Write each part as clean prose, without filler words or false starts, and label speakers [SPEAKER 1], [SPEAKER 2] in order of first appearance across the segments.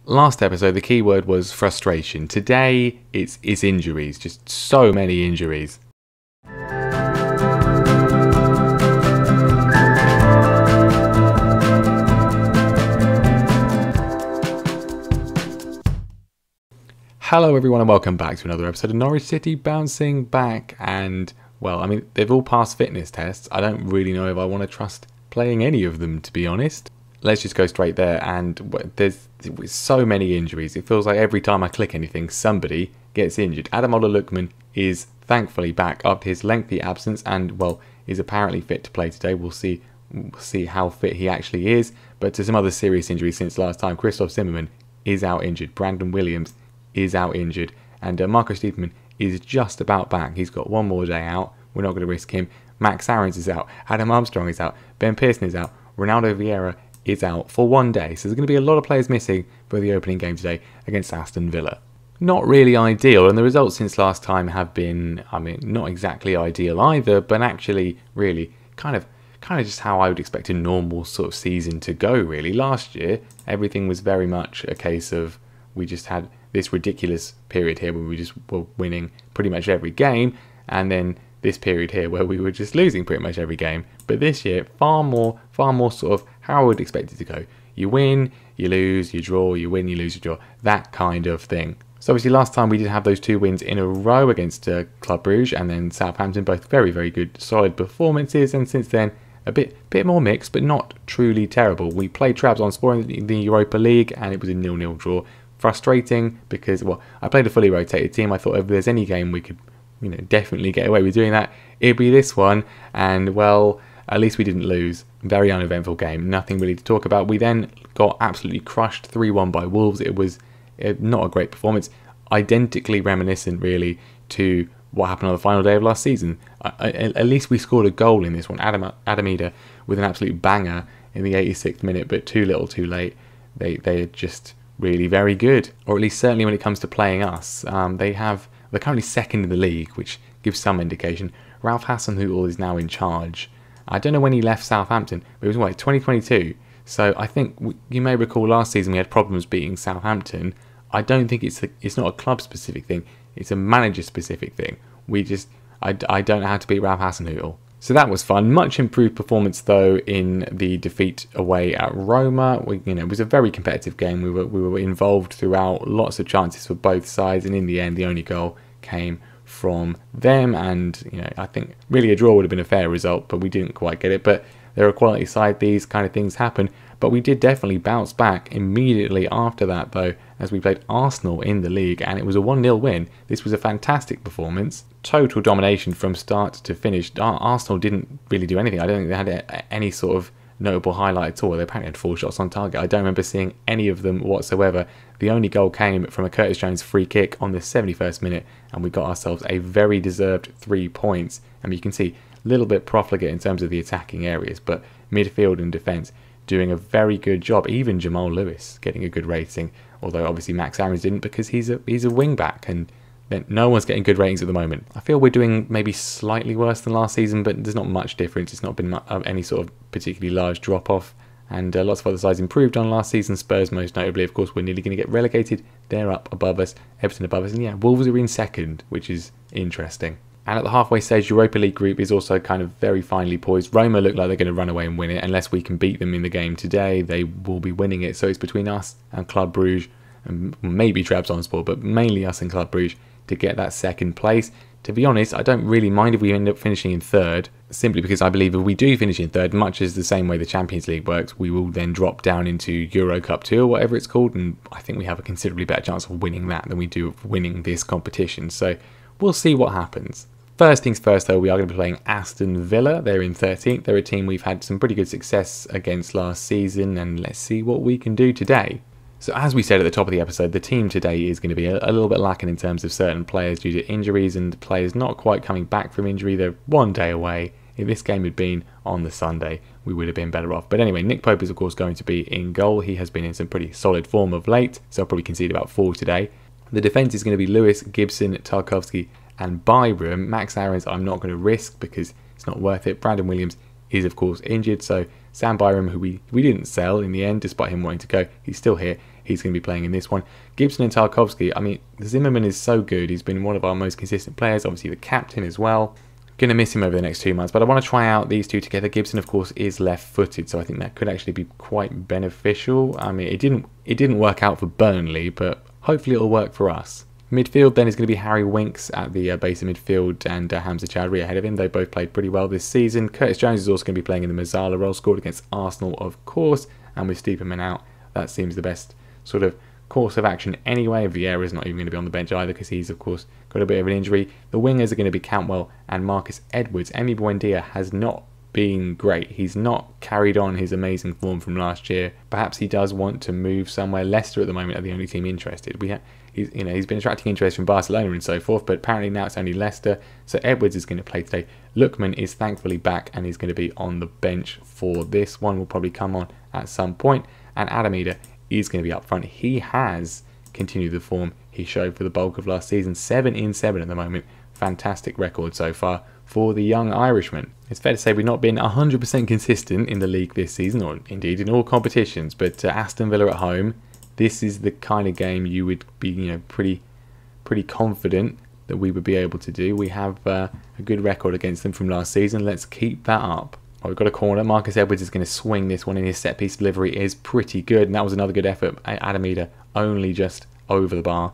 [SPEAKER 1] Last episode, the key word was frustration. Today, it's injuries. Just so many injuries. Hello everyone and welcome back to another episode of Norwich City bouncing back, and well, I mean, they've all passed fitness tests. I don't really know if I want to trust playing any of them, to be honest. Let's just go straight there, and there's so many injuries. It feels like every time I click anything, somebody gets injured. Ademola Lookman is thankfully back after his lengthy absence and, well, is apparently fit to play today. We'll see how fit he actually is, but to some other serious injuries since last time. Christoph Zimmermann is out injured. Brandon Williams is out injured, and Marco Stiepermann is just about back. He's got one more day out. We're not going to risk him. Max Aarons is out. Adam Armstrong is out. Ben Pearson is out. Ronaldo Vieira is out for one day. So there's going to be a lot of players missing for the opening game today against Aston Villa. Not really ideal, and the results since last time have been, I mean, not exactly ideal either, but actually really kind of just how I would expect a normal sort of season to go, really. Last year, everything was very much a case of we just had this ridiculous period here where we just were winning pretty much every game, and then this period here where we were just losing pretty much every game. But this year, far more sort of how I would expect it to go. You win, you lose, you draw, you win, you lose, you draw. That kind of thing. So obviously last time we did have those two wins in a row against Club Brugge and then Southampton, both very, very good, solid performances. And since then, a bit more mixed, but not truly terrible. We played Trabzonspor in the Europa League, and it was a 0-0 draw. Frustrating because, well, I played a fully rotated team. I thought if there's any game we could, definitely get away with doing that, it'd be this one. And, well, at least we didn't lose. Very uneventful game. Nothing really to talk about. We then got absolutely crushed 3-1 by Wolves. It was not a great performance. Identically reminiscent, really, to what happened on the final day of last season. At least we scored a goal in this one. Adamida with an absolute banger in the 86th minute, but too little too late. They are just really very good, or at least certainly when it comes to playing us. They're currently second in the league, which gives some indication. Ralph Hasenhüttl is now in charge. I don't know when he left Southampton, but it was 2022. So I think you may recall last season we had problems beating Southampton. I don't think it's not a club specific thing. It's a manager specific thing. I don't know how to beat Ralph Hasenhüttl. So that was fun. Much improved performance though in the defeat away at Roma. It was a very competitive game. We were involved throughout, lots of chances for both sides, and in the end the only goal came from them. And I think really a draw would have been a fair result, but we didn't quite get it. But they're a quality side. These kind of things happen. But we did definitely bounce back immediately after that though, as we played Arsenal in the league, and it was a 1-0 win. This was a fantastic performance. Total domination from start to finish. Arsenal didn't really do anything. I don't think they had any sort of notable highlight at all. They apparently had 4 shots on target. I don't remember seeing any of them whatsoever. The only goal came from a Curtis Jones free kick on the 71st minute, and we got ourselves a very deserved 3 points. And you can see a little bit profligate in terms of the attacking areas, but midfield and defence doing a very good job. Even Jamal Lewis getting a good rating, although obviously Max Aarons didn't because he's a wing back, and then no one's getting good ratings at the moment. I feel we're doing maybe slightly worse than last season, but there's not much difference. It's not been any sort of particularly large drop off, and lots of other sides improved on last season. Spurs most notably, of course, we're nearly going to get relegated. They're up above us, Everton above us, and yeah, Wolves are in second, which is interesting. And at the halfway stage, Europa League group is also kind of very finely poised. Roma look like they're going to run away and win it. Unless we can beat them in the game today, they will be winning it. So it's between us and Club Brugge, and maybe Trabzonspor, but mainly us and Club Brugge to get that second place. To be honest, I don't really mind if we end up finishing in third, simply because I believe if we do finish in third, much as the same way the Champions League works, we will then drop down into Euro Cup 2 or whatever it's called, and I think we have a considerably better chance of winning that than we do of winning this competition. So we'll see what happens. First things first though, we are going to be playing Aston Villa. They're in 13th. They're a team we've had some pretty good success against last season, and let's see what we can do today. So as we said at the top of the episode, the team today is going to be a little bit lacking in terms of certain players due to injuries and players not quite coming back from injury. They're one day away. If this game had been on the Sunday, we would have been better off. But anyway, Nick Pope is of course going to be in goal. He has been in some pretty solid form of late, so I'll probably concede about 4 today. The defence is going to be Lewis, Gibson, Tarkowski and Byram. Max Aarons I'm not going to risk because it's not worth it. Brandon Williams is of course injured, so Sam Byram, who we didn't sell in the end despite him wanting to go, he's still here. he's going to be playing in this one. Gibson and Tarkowski, I mean, Zimmerman is so good. He's been one of our most consistent players, obviously the captain as well. Going to miss him over the next 2 months, but I want to try out these two together. Gibson, of course, is left-footed, so I think that could actually be quite beneficial. I mean, it didn't work out for Burnley, but hopefully it'll work for us. Midfield then is going to be Harry Winks at the base of midfield, and Hamza Chowdhury ahead of him. They both played pretty well this season. Curtis Jones is also going to be playing in the Mazzala role, scored against Arsenal, of course, and with Stiepermann out, that seems the best sort of course of action anyway. Vieira is not even going to be on the bench either because he's, of course, got a bit of an injury. The wingers are going to be Cantwell and Marcus Edwards. Emi Buendia has not been great. He's not carried on his amazing form from last year. Perhaps he does want to move somewhere. Leicester at the moment are the only team interested. He's been attracting interest from Barcelona and so forth, but apparently now it's only Leicester. So Edwards is going to play today. Lookman is thankfully back and he's going to be on the bench for this one. Will probably come on at some point. And Adamida is going to be up front. He has continued the form he showed for the bulk of last season. 7 in 7 at the moment. Fantastic record so far for the young Irishman. It's fair to say we've not been 100% consistent in the league this season, or indeed in all competitions, but Aston Villa at home, this is the kind of game you would be pretty confident that we would be able to do. We have a good record against them from last season. Let's keep that up. Oh, we've got a corner. Marcus Edwards is going to swing this one in. His set piece delivery is pretty good, and that was another good effort. Adamida only just over the bar.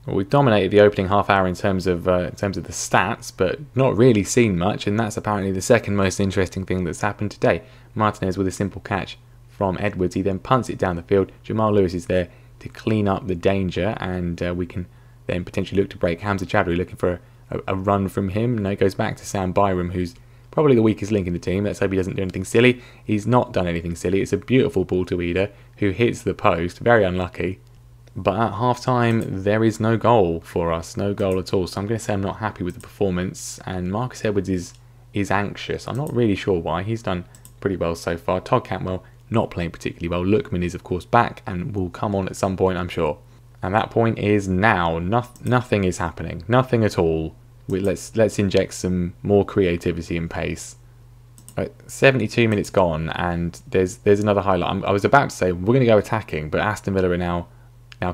[SPEAKER 1] Well, we've dominated the opening half hour in terms of the stats, but not really seen much, and that's apparently the second most interesting thing that's happened today. Martinez with a simple catch from Edwards. He then punts it down the field. Jamal Lewis is there to clean up the danger, and we can then potentially look to break. Hamza Chowdhury looking for a run from him. No, it goes back to Sam Byram, who's probably the weakest link in the team. Let's hope he doesn't do anything silly. He's not done anything silly. It's a beautiful ball to Ida, who hits the post. Very unlucky. But at half-time, there is no goal for us. No goal at all. So I'm going to say I'm not happy with the performance. And Marcus Edwards is anxious. I'm not really sure why. He's done pretty well so far. Todd Cantwell not playing particularly well. Lookman is, of course, back and will come on at some point, I'm sure. And that point is now. Nothing is happening. Nothing at all. Let's inject some more creativity and pace. 72 minutes gone, and there's another highlight. I was about to say we're going to go attacking, but Aston Villa are now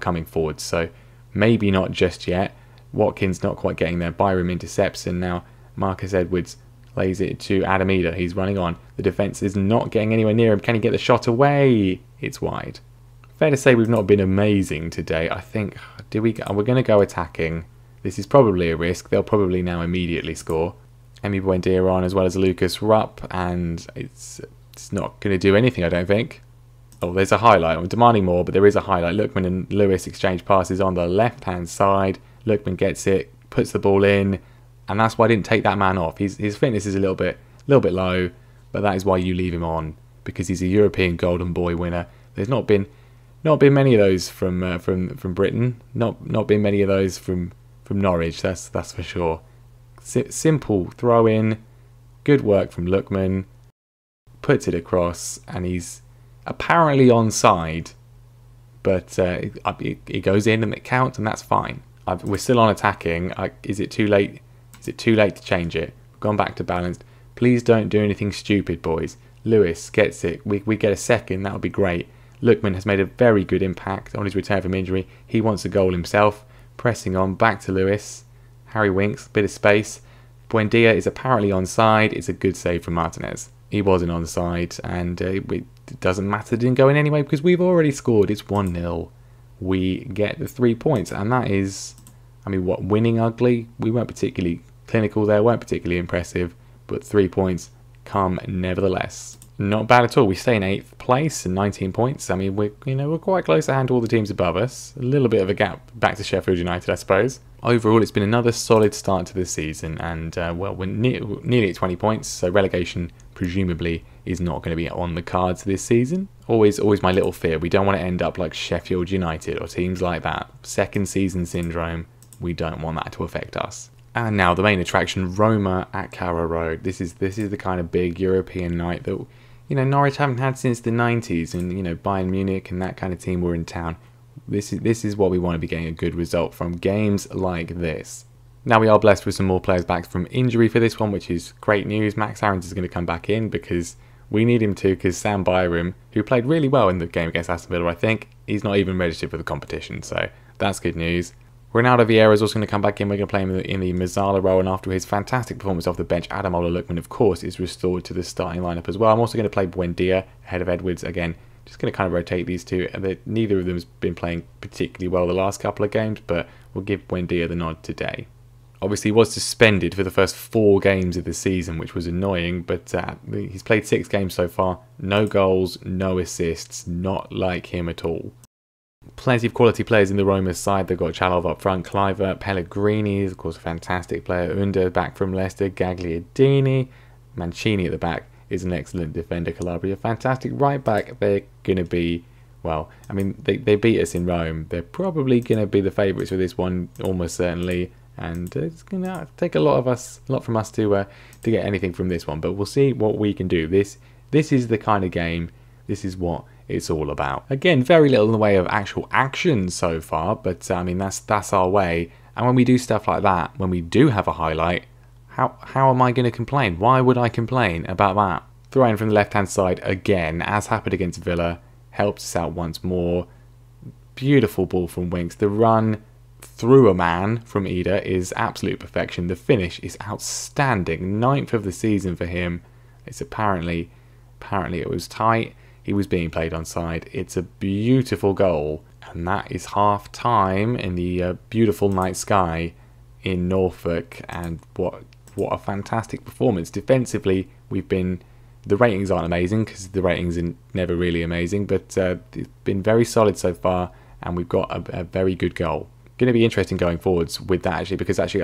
[SPEAKER 1] coming forward, so maybe not just yet. Watkins not quite getting there. Byram intercepts, and now Marcus Edwards lays it to Adamida. He's running on. The defence is not getting anywhere near him. Can he get the shot away? It's wide. Fair to say we've not been amazing today. I think we're going to go attacking. This is probably a risk. They'll probably now immediately score. Emi Buendia on as well as Lucas Rupp, and it's not going to do anything, I don't think. Oh, there's a highlight. I'm demanding more, but there is a highlight. Lookman and Lewis exchange passes on the left-hand side. Lookman gets it, puts the ball in, and that's why I didn't take that man off. His fitness is a little bit low, but that is why you leave him on, because he's a European Golden Boy winner. There's not been many of those from Britain. Not been many of those from Norwich. That's for sure. Simple throw in, good work from Lookman. Puts it across, and he's apparently onside, but it goes in and it counts, and that's fine. We're still on attacking. Is it too late? Is it too late to change it? We've gone back to balanced. Please don't do anything stupid, boys. Lewis gets it. We get a second. That would be great. Lookman has made a very good impact on his return from injury. He wants a goal himself. Pressing on, back to Lewis. Harry Winks, bit of space. Buendia is apparently onside. It's a good save from Martinez. He wasn't onside, and it doesn't matter. It didn't go in anyway because we've already scored. It's 1-0. We get the 3 points, and that is, I mean, what, winning ugly? We weren't particularly clinical there, weren't particularly impressive, but 3 points come nevertheless. Not bad at all. We stay in 8th place and 19 points. I mean, we're quite close to hand to all the teams above us. A little bit of a gap back to Sheffield United, I suppose. Overall, it's been another solid start to the season, and well, we're nearly at 20 points, so relegation presumably is not going to be on the cards this season. Always my little fear. We don't want to end up like Sheffield United or teams like that. Second season syndrome. We don't want that to affect us. And now the main attraction, Roma at Carrow Road. This is the kind of big European night that Norwich haven't had since the 90s, and Bayern Munich and that kind of team were in town. This is what we want to be getting a good result from, games like this. Now we are blessed with some more players back from injury for this one, which is great news. Max Aarons is going to come back in because we need him to, because Sam Byram, who played really well in the game against Aston Villa, I think, he's not even registered for the competition, so that's good news. Ronaldo Vieira is also going to come back in. We're going to play him in the Mazzala role, and after his fantastic performance off the bench, Ademola Lookman, of course, is restored to the starting lineup as well. I'm also going to play Buendia ahead of Edwards again. Just going to kind of rotate these two. Neither of them has been playing particularly well the last couple of games, but we'll give Buendia the nod today. Obviously, he was suspended for the first 4 games of the season, which was annoying, but he's played 6 games so far. No goals, no assists, not like him at all. Plenty of quality players in the Roma side. They've got Chalov up front, Kluivert, Pellegrini is of course a fantastic player, Under back from Leicester, Gagliardini, Mancini at the back is an excellent defender, Calabria, fantastic right back. They're going to be, well, I mean, they beat us in Rome. They're probably going to be the favourites for this one, almost certainly, and it's going to take a lot from us to get anything from this one, but we'll see what we can do. This is the kind of game, this is what it's all about. Again, very little in the way of actual action so far, but I mean, that's our way. And when we do stuff like that, when we do have a highlight, how am I going to complain? Why would I complain about that? Throw in from the left-hand side again, as happened against Villa, helps us out once more. Beautiful ball from Winks. The run through a man from Ida is absolute perfection. The finish is outstanding. 9th of the season for him. It's apparently it was tight. He was being played onside. It's a beautiful goal, and that is half time in the beautiful night sky in Norfolk. And what a fantastic performance defensively. The ratings aren't amazing because the ratings are never really amazing, but it's been very solid so far, and we've got a very good goal. Going to be interesting going forwards with that, actually, because actually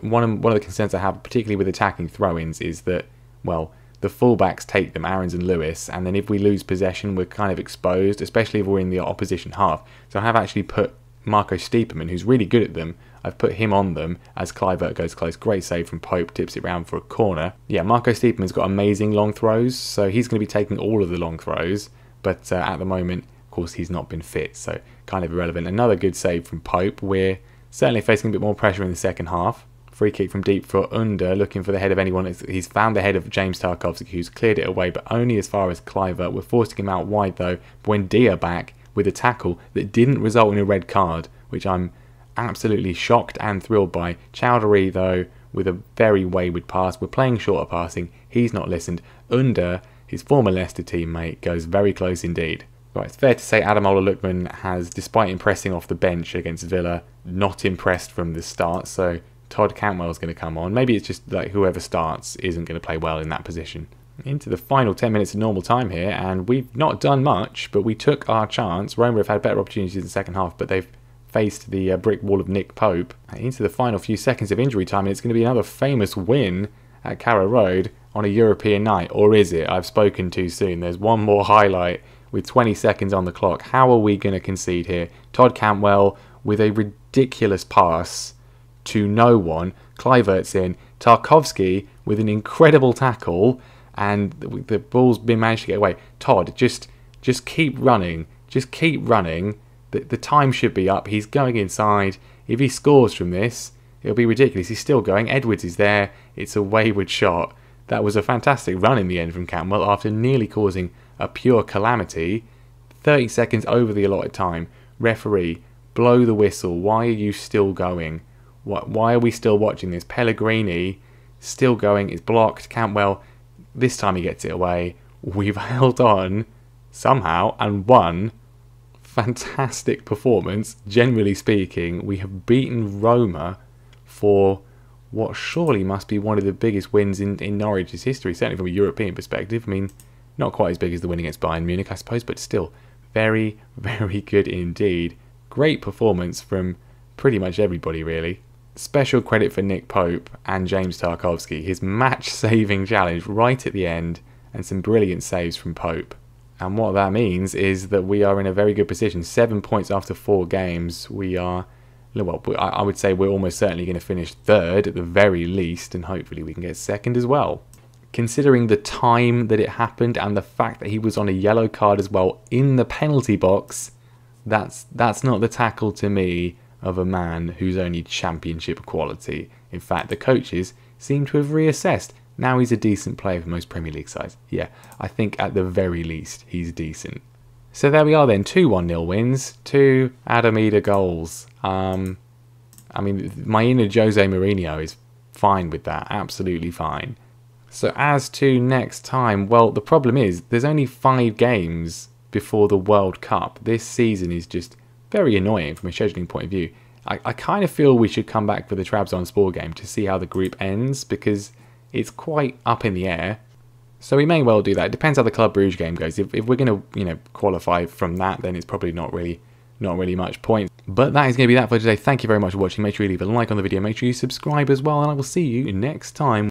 [SPEAKER 1] one of the concerns I have, particularly with attacking throw-ins, is that, well, the fullbacks take them, Aarons and Lewis, and then if we lose possession, we're kind of exposed, especially if we're in the opposition half. So I have actually put Marco Stiepermann, who's really good at them, I've put him on them as Kluivert goes close. Great save from Pope, tips it round for a corner. Yeah, Marco Stiepermann's got amazing long throws, so he's going to be taking all of the long throws, but at the moment, of course, he's not been fit, so kind of irrelevant. Another good save from Pope. We're certainly facing a bit more pressure in the second half. Free kick from deep for Under, looking for the head of anyone. He's found the head of James Tarkowski, who's cleared it away, but only as far as Kluivert. We're forcing him out wide, though. Buendia back with a tackle that didn't result in a red card, which I'm absolutely shocked and thrilled by. Chowdhury, though, with a very wayward pass. We're playing shorter passing. He's not listened. Under, his former Leicester teammate, goes very close indeed. Right, it's fair to say Ademola Lookman has, despite impressing off the bench against Villa, not impressed from the start, so Todd Cantwell's going to come on. Maybe it's just like whoever starts isn't going to play well in that position. Into the final 10 minutes of normal time here, and we've not done much, but we took our chance. Roma have had better opportunities in the second half, but they've faced the brick wall of Nick Pope. Into the final few seconds of injury time, and it's going to be another famous win at Carrow Road on a European night. Or is it? I've spoken too soon. There's one more highlight with 20 seconds on the clock. How are we going to concede here? Todd Cantwell with a ridiculous pass to no one. Kluivert's in. Tarkowski with an incredible tackle, and the ball's been managed to get away. Todd, just keep running. Just keep running. The time should be up. He's going inside. If he scores from this, it'll be ridiculous. He's still going. Edwards is there. It's a wayward shot. That was a fantastic run in the end from Cantwell after nearly causing a pure calamity. 30 seconds over the allotted time. Referee, blow the whistle. Why are you still going? Why are we still watching this? Pellegrini still going. It's blocked. Cantwell, this time he gets it away. We've held on somehow and won. Fantastic performance. Generally speaking, we have beaten Roma for what surely must be one of the biggest wins in Norwich's history, certainly from a European perspective. I mean, not quite as big as the win against Bayern Munich, I suppose, but still very, very good indeed. Great performance from pretty much everybody, really. Special credit for Nick Pope and James Tarkowski. His match-saving challenge right at the end, and some brilliant saves from Pope. And what that means is that we are in a very good position. 7 points after 4 games. We are, well, I would say we're almost certainly going to finish third at the very least, and hopefully we can get second as well. Considering the time that it happened and the fact that he was on a yellow card as well in the penalty box, that's not the tackle to me of a man who's only championship quality. In fact, the coaches seem to have reassessed. Now he's a decent player for most Premier League sides. Yeah, I think at the very least he's decent. So there we are then, 2 1-0 wins, 2 Adam Eder goals. I mean, my inner Jose Mourinho is fine with that, absolutely fine. So as to next time, well, the problem is there's only 5 games before the World Cup. This season is just very annoying from a scheduling point of view. I kind of feel we should come back for the Trabzonspor game to see how the group ends, because it's quite up in the air. So we may well do that. It depends how the Club Brugge game goes. If we're going to, qualify from that, then it's probably not really much point. But that is going to be that for today. Thank you very much for watching. Make sure you leave a like on the video. Make sure you subscribe as well, and I will see you next time.